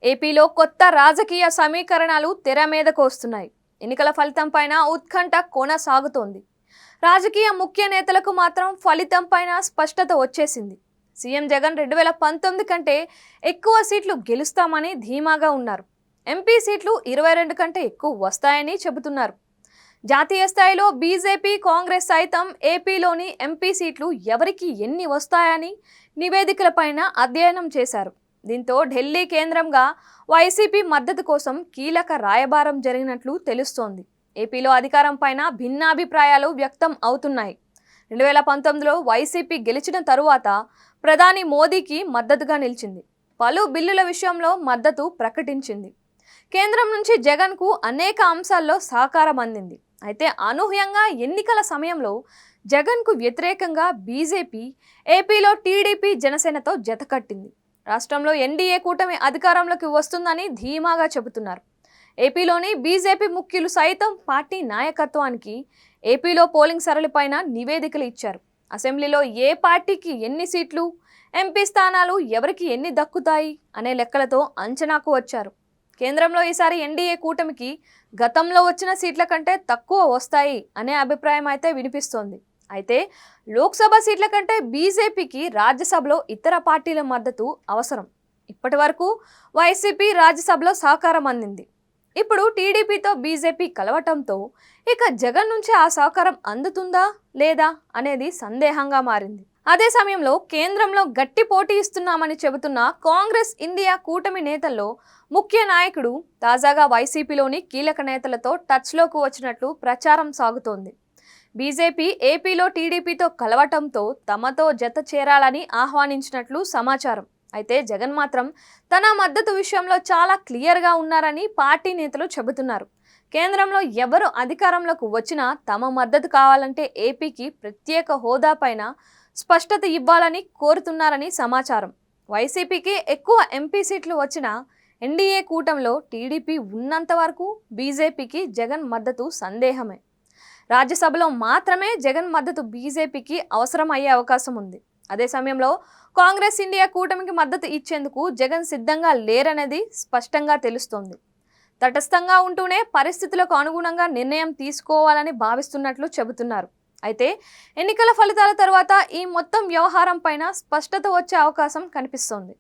ఏపీలో కొత్త రాజకీయ సమీకరణాలు తెర మీదకు వస్తున్నాయి. ఎన్నికల ఫలితం పైన ఉత్కంఠ కొనసాగుతోంది. రాజకీయ ముఖ్య నేతలకు మాత్రం ఫలితం పైన స్పష్టత వచ్చేసింది. సీఎం జగన్ 2019 కంటే ఎక్కువ సీట్లు గెలుస్తామని ధీమాగా ఉన్నారు. ఎంపీ సీట్లు 22 కంటే ఎక్కువ వస్తాయని చెబుతున్నారు. జాతీయ స్థాయిలో బీజేపీ, కాంగ్రెస్ సైతం ఏపీలోని ఎంపీ సీట్లు ఎవరికి ఎన్ని వస్తాయని నివేదికలపైన అధ్యయనం చేశారు. దీంతో ఢిల్లీ కేంద్రంగా వైసీపీ మద్దతు కోసం కీలక రాయబారం జరిగినట్లు తెలుస్తోంది. ఏపీలో అధికారం పైన భిన్నాభిప్రాయాలు వ్యక్తం అవుతున్నాయి. 2019లో వైసీపీ గెలిచిన తరువాత ప్రధాని మోదీకి మద్దతుగా నిలిచింది. పలు బిల్లుల విషయంలో మద్దతు ప్రకటించింది. కేంద్రం నుంచి జగన్కు అనేక అంశాల్లో సహకారం అందింది. అయితే అనూహ్యంగా ఎన్నికల సమయంలో జగన్కు వ్యతిరేకంగా బీజేపీ ఏపీలో టీడీపీ, జనసేనతో జతకట్టింది. రాష్ట్రంలో ఎన్డీఏ కూటమి అధికారంలోకి వస్తుందని ధీమాగా చెబుతున్నారు. ఏపీలోని బీజేపీ ముఖ్యులు సైతం పార్టీ నాయకత్వానికి ఏపీలో పోలింగ్ సరళిపైన నివేదికలు ఇచ్చారు. అసెంబ్లీలో ఏ పార్టీకి ఎన్ని సీట్లు, ఎంపీ స్థానాలు ఎవరికి ఎన్ని దక్కుతాయి అనే లెక్కలతో అంచనాకు వచ్చారు. కేంద్రంలో ఈసారి ఎన్డీఏ కూటమికి గతంలో వచ్చిన సీట్ల కంటే తక్కువ వస్తాయి అనే అభిప్రాయం అయితే వినిపిస్తోంది. అయితే లోక్సభ సీట్ల కంటే బీజేపీకి రాజ్యసభలో ఇతర పార్టీల మద్దతు అవసరం. ఇప్పటి వరకు వైసీపీ రాజ్యసభలో సహకారం అందింది. ఇప్పుడు టీడీపీతో బీజేపీ కలవటంతో ఇక జగన్ నుంచి ఆ సహకారం అందుతుందా లేదా అనేది సందేహంగా మారింది. అదే సమయంలో కేంద్రంలో గట్టి పోటీ ఇస్తున్నామని చెబుతున్న కాంగ్రెస్ ఇండియా కూటమి నేతల్లో ముఖ్య నాయకుడు తాజాగా వైసీపీలోని కీలక నేతలతో టచ్లోకి వచ్చినట్లు ప్రచారం సాగుతోంది. బీజేపీ ఏపీలో టీడీపీతో కలవటంతో తమతో జత చేరాలని ఆహ్వానించినట్లు సమాచారం. అయితే జగన్ మాత్రం తన మద్దతు విషయంలో చాలా క్లియర్గా ఉన్నారని పార్టీ నేతలు చెబుతున్నారు. కేంద్రంలో ఎవరు అధికారంలోకి వచ్చినా తమ మద్దతు కావాలంటే ఏపీకి ప్రత్యేక హోదా పైన స్పష్టత ఇవ్వాలని కోరుతున్నారని సమాచారం. వైసీపీకి ఎక్కువ ఎంపీ సీట్లు వచ్చినా ఎన్డీఏ కూటమిలో టీడీపీ ఉన్నంత వరకు బీజేపీకి జగన్ మద్దతు సందేహమే. రాజ్యసభలో మాత్రమే జగన్ మద్దతు బీజేపీకి అవసరం అయ్యే అవకాశం ఉంది. అదే సమయంలో కాంగ్రెస్ ఇండియా కూటమికి మద్దతు ఇచ్చేందుకు జగన్ సిద్ధంగా లేరనేది స్పష్టంగా తెలుస్తోంది. తటస్థంగా ఉంటూనే పరిస్థితులకు అనుగుణంగా నిర్ణయం తీసుకోవాలని భావిస్తున్నట్లు చెబుతున్నారు. అయితే ఎన్నికల ఫలితాల తర్వాత ఈ మొత్తం వ్యవహారం పైన స్పష్టత వచ్చే అవకాశం కనిపిస్తోంది.